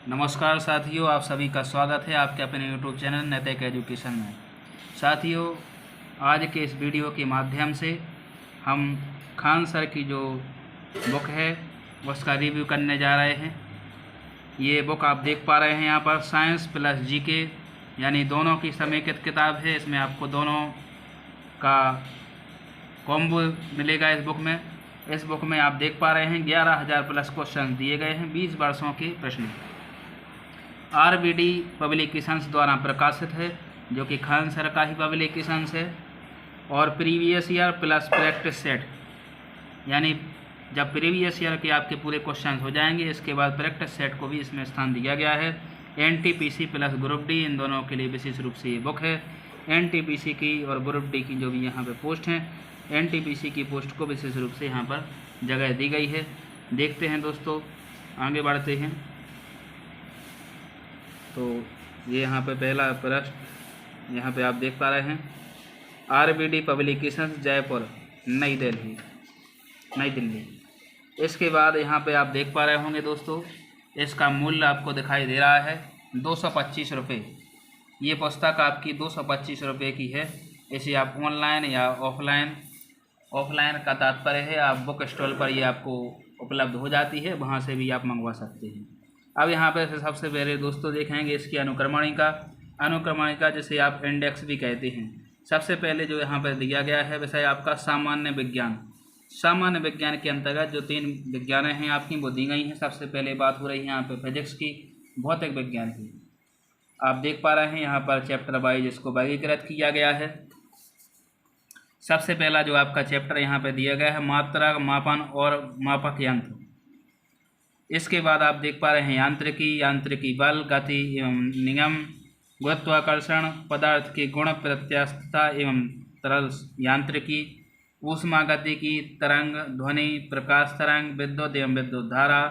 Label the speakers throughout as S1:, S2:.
S1: नमस्कार साथियों, आप सभी का स्वागत है आपके अपने यूट्यूब चैनल नैतिक एजुकेशन में। साथियों, आज के इस वीडियो के माध्यम से हम खान सर की जो बुक है उसका रिव्यू करने जा रहे हैं। ये बुक आप देख पा रहे हैं यहाँ पर साइंस प्लस जीके यानी दोनों की समेकित किताब है। इसमें आपको दोनों का कॉम्बो मिलेगा इस बुक में। इस बुक में आप देख पा रहे हैं 11,000 प्लस क्वेश्चन दिए गए हैं, 20 वर्षों के प्रश्न। आरबीडी पब्लिकेशंस द्वारा प्रकाशित है, जो कि खान सर का ही पब्लिकेशंस है। और previous year plus practice set, यानी जब प्रीवियस ईयर के आपके पूरे क्वेश्चन हो जाएंगे इसके बाद प्रैक्टिस सेट को भी इसमें स्थान दिया गया है। एनटीपीसी प्लस ग्रुप डी, इन दोनों के लिए विशेष रूप से ये बुक है। एनटीपीसी की और ग्रुप डी की जो भी यहाँ पे पोस्ट हैं, एनटीपीसी की पोस्ट को विशेष रूप से यहाँ पर जगह दी गई है। देखते हैं दोस्तों, आगे बढ़ते हैं। तो ये यहाँ पे पहला प्रश्न यहाँ पे आप देख पा रहे हैं, आरबीडी पब्लिकेशंस जयपुर नई दिल्ली। इसके बाद यहाँ पे आप देख पा रहे होंगे दोस्तों, इसका मूल्य आपको दिखाई दे रहा है 225 रुपये। ये पुस्तक आपकी 225 रुपये की है। इसे आप ऑनलाइन या ऑफलाइन का तात्पर्य है आप बुक स्टॉल पर ये आपको उपलब्ध हो जाती है, वहाँ से भी आप मंगवा सकते हैं। अब यहाँ पे सबसे पहले दोस्तों देखेंगे इसकी अनुक्रमणिका जिसे आप इंडेक्स भी कहते हैं। सबसे पहले जो यहाँ पर दिया गया है विषय आपका सामान्य विज्ञान के अंतर्गत जो 3 विज्ञानें हैं आपकी वो दी गई हैं। सबसे पहले बात हो रही है यहाँ पे फिजिक्स की, भौतिक विज्ञान की। आप देख पा रहे हैं यहाँ पर चैप्टर वाइज इसको वर्गीकृत किया गया है। सबसे पहला जो आपका चैप्टर यहाँ पे दिया गया है मात्रा, मापन और मापक यंत्र। इसके बाद आप देख पा रहे हैं यांत्रिकी बल, गति एवं नियम, गुरुत्वाकर्षण, पदार्थ के गुण, प्रत्यास्थता एवं तरल यांत्रिकी, ऊष्मागतिकी, तरंग, ध्वनि, प्रकाश तरंग, विद्युत एवं विद्युत धारा,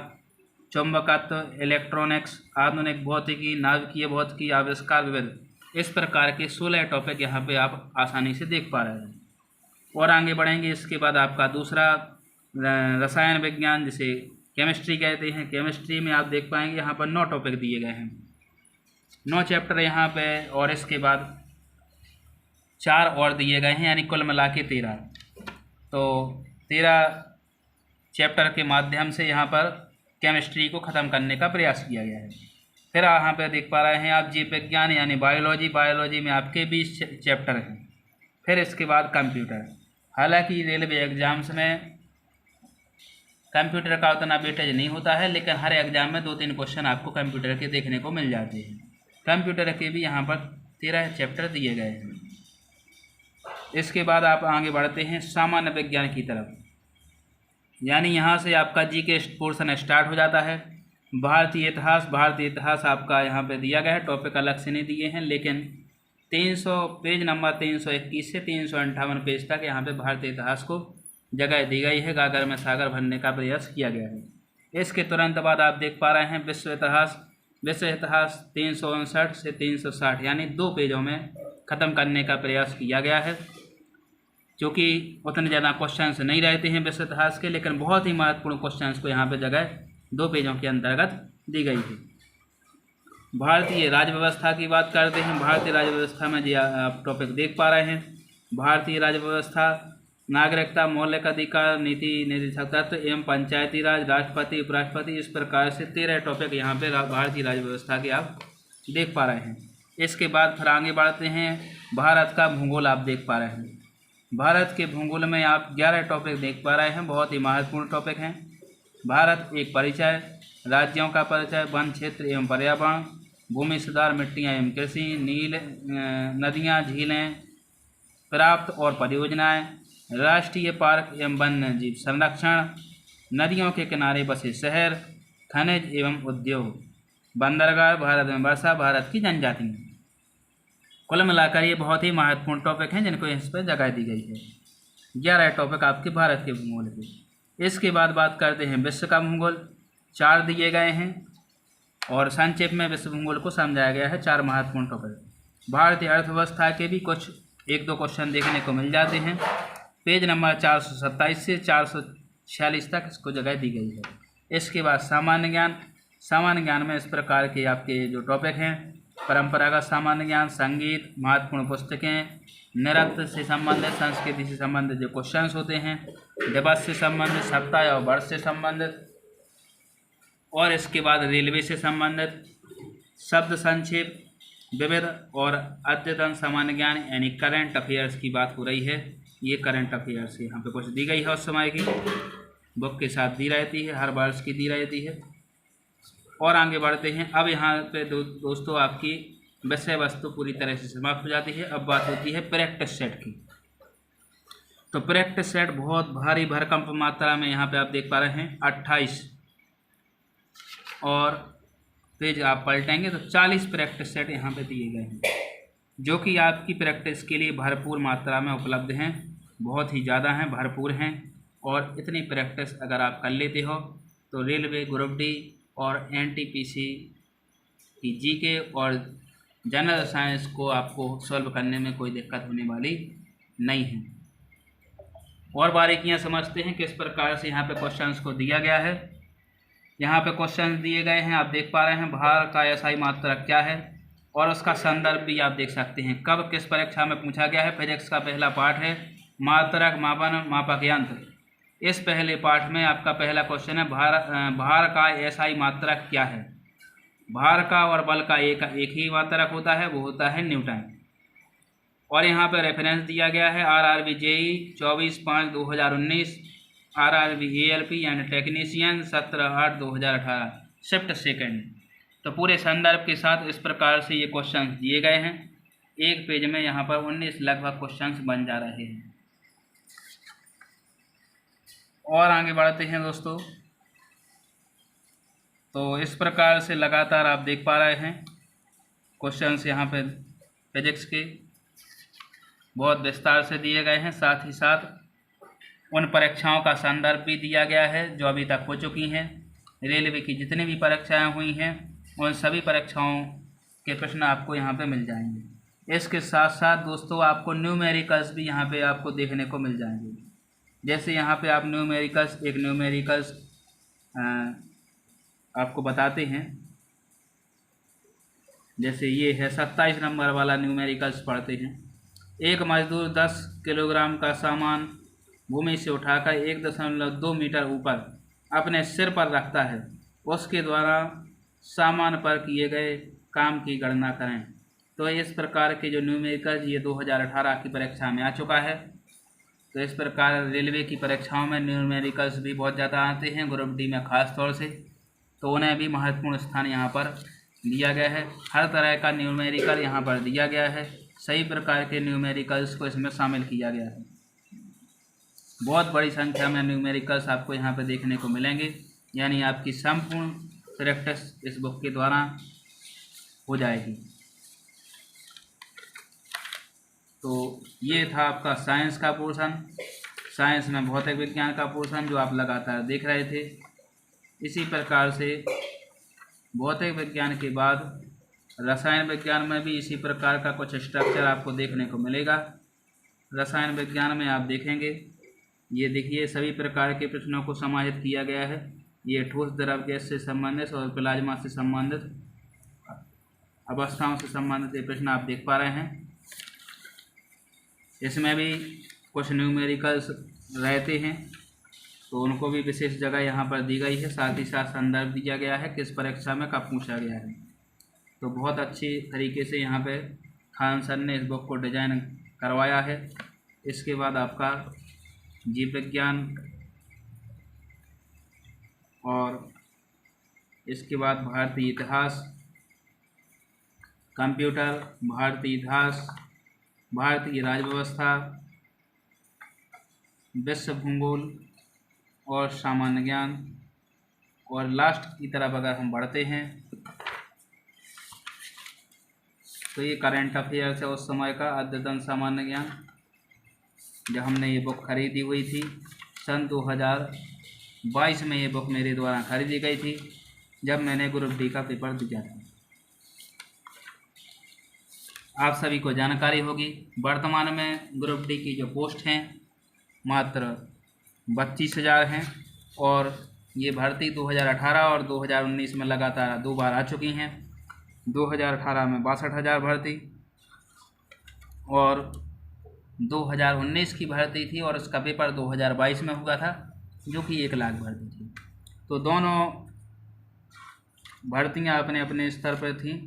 S1: चुंबकत्व, इलेक्ट्रॉनिक्स, आधुनिक भौतिकी, नाभिकीय भौतिकी, आविष्कार विविध। इस प्रकार के 16 टॉपिक यहाँ पे आप आसानी से देख पा रहे हैं। और आगे बढ़ेंगे। इसके बाद आपका दूसरा रसायन विज्ञान जिसे केमिस्ट्री कहते हैं। केमिस्ट्री में आप देख पाएंगे यहाँ पर 9 टॉपिक दिए गए हैं, 9 चैप्टर यहाँ पे। और इसके बाद 4 और दिए गए हैं, यानी कुल मिला के 13। तो 13 चैप्टर के माध्यम से यहाँ पर केमिस्ट्री को ख़त्म करने का प्रयास किया गया है। फिर यहाँ पे देख पा रहे हैं आप जीव विज्ञान यानी बायोलॉजी में आपके 20 चैप्टर हैं। फिर इसके बाद कंप्यूटर। हालांकि रेलवे एग्ज़ाम्स में कंप्यूटर का उतना वेटेज नहीं होता है, लेकिन हर एग्ज़ाम में 2-3 क्वेश्चन आपको कंप्यूटर के देखने को मिल जाते हैं। कंप्यूटर के भी यहाँ पर 13 चैप्टर दिए गए हैं। इसके बाद आप आगे बढ़ते हैं सामान्य विज्ञान की तरफ, यानी यहाँ से आपका जीके पोर्शन स्टार्ट हो जाता है। भारतीय इतिहास आपका यहाँ पे दिया गया है, टॉपिक अलग से नहीं दिए हैं, लेकिन 300 पेज नंबर 321 से 358 पेज तक यहाँ पे भारतीय इतिहास को जगह दी गई है। गागर में सागर भरने का प्रयास किया गया है। इसके तुरंत बाद आप देख पा रहे हैं विश्व इतिहास 359 से 360, यानी 2 पेजों में ख़त्म करने का प्रयास किया गया है। क्योंकि उतने ज़्यादा क्वेश्चंस नहीं रहते हैं विश्व इतिहास के, लेकिन बहुत ही महत्वपूर्ण क्वेश्चंस को यहाँ पे जगह 2 पेजों के अंतर्गत दी गई है। भारतीय राज्य व्यवस्था की बात करते हैं। भारतीय राज्य व्यवस्था में जो आप टॉपिक देख पा रहे हैं, भारतीय राज्य व्यवस्था, नागरिकता, मौलिक अधिकार, नीति निर्देशक तत्व एवं पंचायती राज, राष्ट्रपति, उपराष्ट्रपति, इस प्रकार से 13 टॉपिक यहाँ पे भारतीय राज्य व्यवस्था के आप देख पा रहे हैं। इसके बाद फिर आगे बढ़ते हैं, भारत का भूगोल आप देख पा रहे हैं। भारत के भूगोल में आप 11 टॉपिक देख पा रहे हैं, बहुत ही महत्वपूर्ण टॉपिक हैं। भारत एक परिचय, राज्यों का परिचय, वन क्षेत्र एवं पर्यावरण, भूमि सुधार, मिट्टियाँ एवं कृषि, नील नदियाँ, झीलें, प्राप्त और परियोजनाएँ, राष्ट्रीय पार्क एवं वन्य जीव संरक्षण, नदियों के किनारे बसे शहर, खनिज एवं उद्योग, बंदरगाह, भारत में वर्षा, भारत की जनजातियाँ। कुल मिलाकर ये बहुत ही महत्वपूर्ण टॉपिक हैं जिनको इस पर जगह दी गई है। 11 टॉपिक आपके भारत के भूगोल के। इसके बाद बात करते हैं विश्व का भूगोल। 4 दिए गए हैं और संक्षेप में विश्व भूगोल को समझाया गया है। 4 महत्वपूर्ण टॉपिक। भारतीय अर्थव्यवस्था के भी कुछ 1-2 क्वेश्चन देखने को मिल जाते हैं। पेज नंबर 427 से 446 तक इसको जगह दी गई है। इसके बाद सामान्य ज्ञान, सामान्य ज्ञान में इस प्रकार के आपके जो टॉपिक हैं, परंपरागत सामान्य ज्ञान, संगीत, महत्वपूर्ण पुस्तकें, नृत्य से संबंधित, संस्कृति से संबंधित जो क्वेश्चंस होते हैं, दिवस से संबंधित, सप्ताह या वर्ष से संबंधित, और इसके बाद रेलवे से संबंधित, शब्द संक्षेप, विविध और अद्यतन सामान्य ज्ञान यानी करंट अफेयर्स की बात हो रही है। ये करंट अफेयर्स यहाँ पे कुछ दी गई है, उस समय की बुक के साथ दी रहती है, हर वर्ष की दी रहती है। और आगे बढ़ते हैं। अब यहाँ पे दोस्तों आपकी विषय वस्तु पूरी तरह से समाप्त हो जाती है। अब बात होती है प्रैक्टिस सेट की। तो प्रैक्टिस सेट बहुत भारी भरकम मात्रा में यहाँ पे आप देख पा रहे हैं 28, और पेज आप पलटेंगे तो 40 प्रैक्टिस सेट यहाँ पे दिए गए हैं, जो कि आपकी प्रैक्टिस के लिए भरपूर मात्रा में उपलब्ध हैं, बहुत ही ज़्यादा हैं, भरपूर हैं। और इतनी प्रैक्टिस अगर आप कर लेते हो तो रेलवे, ग्रुप डी और एनटीपीसी की जीके और जनरल साइंस को आपको सॉल्व करने में कोई दिक्कत होने वाली नहीं है। और बारीकियां समझते हैं किस प्रकार से यहाँ पे क्वेश्चंस को दिया गया है। यहाँ पे क्वेश्चंस दिए गए हैं, आप देख पा रहे हैं। भार का एसआई मात्रक क्या है, और उसका संदर्भ भी आप देख सकते हैं, कब किस परीक्षा में पूछा गया है। फिजिक्स का पहला पाठ है मात्रक, मापन, मापक यंत्र। इस पहले पाठ में आपका पहला क्वेश्चन है भार का एसआई मात्रक क्या है। भार का और बल का एक ही मात्रक होता है, वो होता है न्यूटन। और यहाँ पर रेफरेंस दिया गया है आरआरबी जेई 24/5/2019, आरआरबी एएलपी यानी टेक्नीशियन 17/8/2018, शिफ्ट सेकंड। तो पूरे संदर्भ के साथ इस प्रकार से ये क्वेश्चन दिए गए हैं। एक पेज में यहाँ पर 19 लगभग क्वेश्चंस बन जा रहे हैं। और आगे बढ़ते हैं दोस्तों। तो इस प्रकार से लगातार आप देख पा रहे हैं क्वेश्चंस यहाँ पे फिजिक्स के बहुत विस्तार से दिए गए हैं। साथ ही साथ उन परीक्षाओं का संदर्भ भी दिया गया है जो अभी तक हो चुकी हैं। रेलवे की जितनी भी परीक्षाएं हुई हैं उन सभी परीक्षाओं के प्रश्न आपको यहाँ पे मिल जाएंगे। इसके साथ साथ दोस्तों आपको न्यूमेरिकल्स भी यहाँ पे आपको देखने को मिल जाएंगे। जैसे यहाँ पे आप न्यूमेरिकल्स आपको बताते हैं। जैसे ये है 27 नंबर वाला न्यूमेरिकल्स पढ़ते हैं। एक मजदूर 10 किलोग्राम का सामान भूमि से उठाकर 1.2 मीटर ऊपर अपने सिर पर रखता है। उसके द्वारा सामान पर किए गए काम की गणना करें। तो इस प्रकार के जो न्यूमेरिकल्स ये 2018 की परीक्षा में आ चुका है। तो इस प्रकार रेलवे की परीक्षाओं में न्यूमेरिकल्स भी बहुत ज़्यादा आते हैं, ग्रुप डी में ख़ास तौर से। तो उन्हें भी महत्वपूर्ण स्थान यहाँ पर दिया गया है। हर तरह का न्यूमेरिकल यहाँ पर दिया गया है। सही प्रकार के न्यूमेरिकल्स को इसमें शामिल किया गया है। बहुत बड़ी संख्या में न्यूमेरिकल्स आपको यहाँ पर देखने को मिलेंगे, यानी आपकी संपूर्ण प्रैक्टिस इस बुक के द्वारा हो जाएगी। तो ये था आपका साइंस का पोर्शन। साइंस में भौतिक विज्ञान का पोर्शन जो आप लगातार देख रहे थे। इसी प्रकार से भौतिक विज्ञान के बाद रसायन विज्ञान में भी इसी प्रकार का कुछ स्ट्रक्चर आपको देखने को मिलेगा। रसायन विज्ञान में आप देखेंगे, ये देखिए सभी प्रकार के प्रश्नों को समाहित किया गया है। ये ठोस, द्रव, गैस से संबंधित और प्लाज्मा से संबंधित अवस्थाओं से संबंधित ये प्रश्न आप देख पा रहे हैं। इसमें भी कुछ न्यूमेरिकल्स रहते हैं, तो उनको भी विशेष जगह यहाँ पर दी गई है। साथ ही साथ संदर्भ दिया गया है किस परीक्षा में कब पूछा गया है। तो बहुत अच्छी तरीके से यहाँ पे खान सर ने इस बुक को डिजाइन करवाया है। इसके बाद आपका जीव विज्ञान और इसके बाद भारतीय इतिहास, कंप्यूटर, भारतीय इतिहास, भारतीय राज्य व्यवस्था, विश्व भूगोल और सामान्य ज्ञान। और लास्ट की तरफ अगर हम बढ़ते हैं तो ये करंट अफेयर्स है उस समय का, अद्यतन सामान्य ज्ञान। जब हमने ये बुक खरीदी हुई थी सन 2022 में, ये बुक मेरे द्वारा खरीदी गई थी जब मैंने ग्रुप डी का पेपर दिया था। आप सभी को जानकारी होगी वर्तमान में ग्रुप डी की जो पोस्ट हैं मात्र 32,000 हैं और ये भर्ती 2018 और 2019 में लगातार 2 बार आ चुकी हैं। 2018 में 62,000 भर्ती और 2019 की भर्ती थी और उसका पेपर 2022 में हुआ था, जो कि 1 लाख भर्ती थी। तो दोनों भर्तियां अपने अपने स्तर पर थीं।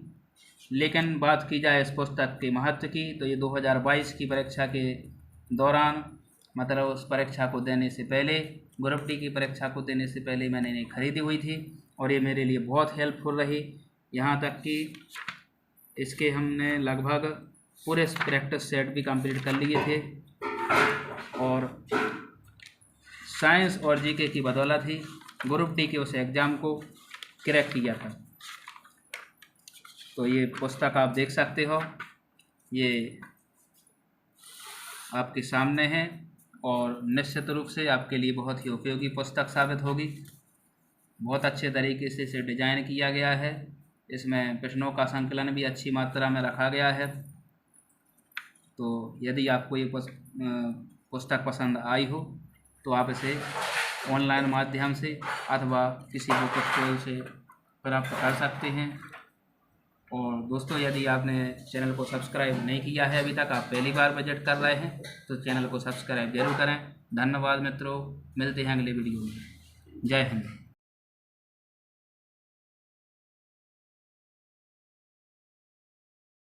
S1: लेकिन बात की जाए इस पुस्तक के महत्व की, तो ये 2022 की परीक्षा के दौरान, मतलब उस परीक्षा को देने से पहले, ग्रुप डी की परीक्षा को देने से पहले मैंने इन्हें खरीदी हुई थी और ये मेरे लिए बहुत हेल्पफुल रही। यहाँ तक कि इसके हमने लगभग पूरे प्रैक्टिस सेट भी कंप्लीट कर लिए थे और साइंस और जीके की बदौलत ही ग्रुप डी के उस एग्ज़ाम को क्रैक किया था। तो ये पुस्तक आप देख सकते हो, ये आपके सामने है और निश्चित रूप से आपके लिए बहुत ही उपयोगी पुस्तक साबित होगी। बहुत अच्छे तरीके से इसे डिज़ाइन किया गया है। इसमें प्रश्नों का संकलन भी अच्छी मात्रा में रखा गया है। तो यदि आपको ये पुस्तक पसंद आई हो तो आप इसे ऑनलाइन माध्यम से अथवा किसी बुक स्टोर से प्राप्त कर सकते हैं। और दोस्तों, यदि आपने चैनल को सब्सक्राइब नहीं किया है अभी तक, आप पहली बार विजिट कर रहे हैं, तो चैनल को सब्सक्राइब जरूर करें। धन्यवाद मित्रों, मिलते हैं अगले वीडियो में। जय हिंद।